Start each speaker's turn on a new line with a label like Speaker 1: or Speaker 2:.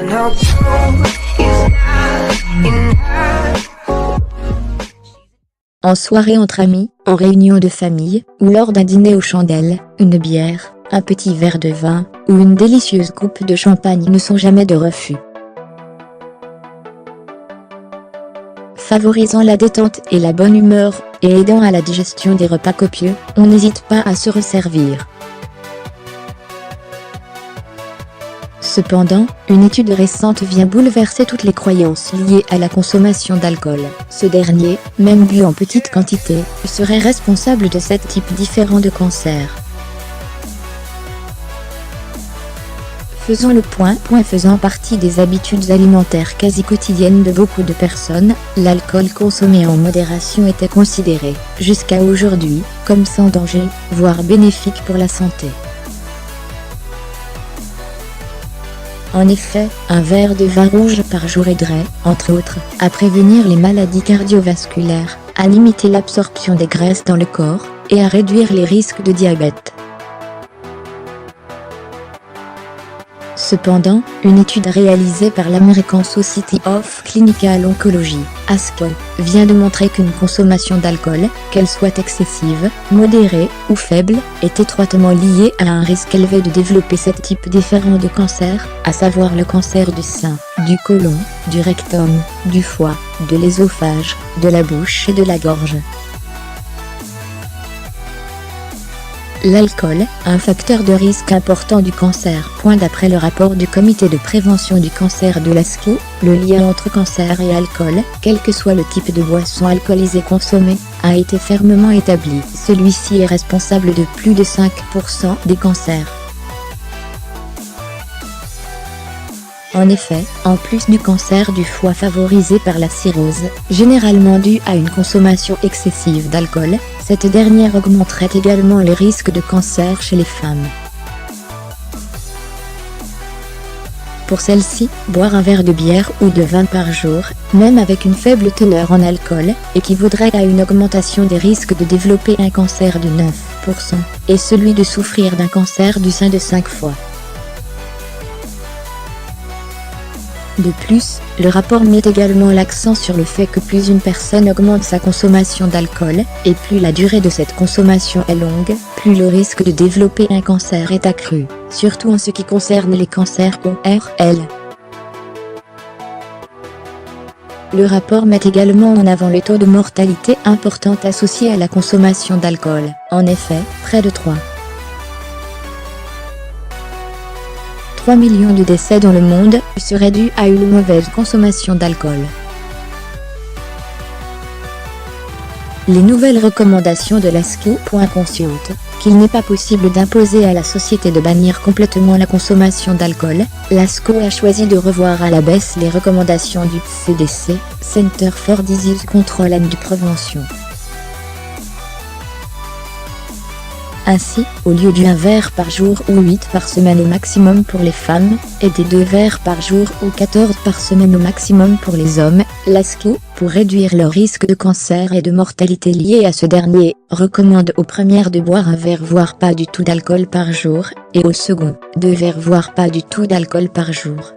Speaker 1: no proof is not enough.
Speaker 2: En soirée entre amis, en réunion de famille, ou lors d'un dîner aux chandelles, une bière, un petit verre de vin, ou une délicieuse coupe de champagne ne sont jamais de refus. Favorisant la détente et la bonne humeur, et aidant à la digestion des repas copieux, on n'hésite pas à se resservir. Cependant, une étude récente vient bouleverser toutes les croyances liées à la consommation d'alcool. Ce dernier, même bu en petite quantité, serait responsable de 7 types différents de cancers. Faisons le point. Faisant partie des habitudes alimentaires quasi quotidiennes de beaucoup de personnes, l'alcool consommé en modération était considéré, jusqu'à aujourd'hui, comme sans danger, voire bénéfique pour la santé. En effet, un verre de vin rouge par jour aiderait, entre autres, à prévenir les maladies cardiovasculaires, à limiter l'absorption des graisses dans le corps, et à réduire les risques de diabète. Cependant, une étude réalisée par l'American Society of Clinical Oncology, ASCO, vient de montrer qu'une consommation d'alcool, qu'elle soit excessive, modérée ou faible, est étroitement liée à un risque élevé de développer 7 types différents de cancers, à savoir le cancer du sein, du côlon, du rectum, du foie, de l'ésophage, de la bouche et de la gorge. L'alcool, un facteur de risque important du cancer. D'après le rapport du comité de prévention du cancer de l'ASCO, le lien entre cancer et alcool, quel que soit le type de boisson alcoolisée consommée, a été fermement établi. Celui-ci est responsable de plus de 5% des cancers. En effet, en plus du cancer du foie favorisé par la cirrhose, généralement due à une consommation excessive d'alcool, cette dernière augmenterait également les risques de cancer chez les femmes. Pour celle-ci, boire un verre de bière ou de vin par jour, même avec une faible teneur en alcool, équivaudrait à une augmentation des risques de développer un cancer de 9%, et celui de souffrir d'un cancer du sein de 5 fois. De plus, le rapport met également l'accent sur le fait que plus une personne augmente sa consommation d'alcool, et plus la durée de cette consommation est longue, plus le risque de développer un cancer est accru, surtout en ce qui concerne les cancers ORL. Le rapport met également en avant le taux de mortalité important associé à la consommation d'alcool. En effet, près de 3 millions de décès dans le monde seraient dus à une mauvaise consommation d'alcool. Les nouvelles recommandations de l'ASCO. Consciente qu'il n'est pas possible d'imposer à la société de bannir complètement la consommation d'alcool, l'ASCO a choisi de revoir à la baisse les recommandations du CDC, Center for Disease Control and Prevention. Ainsi, au lieu d'1 verre par jour ou 8 par semaine au maximum pour les femmes, et des 2 verres par jour ou 14 par semaine au maximum pour les hommes, l'ASCO, pour réduire leur risque de cancer et de mortalité lié à ce dernier, recommande aux premières de boire 1 verre voire pas du tout d'alcool par jour, et aux second, 2 verres voire pas du tout d'alcool par jour.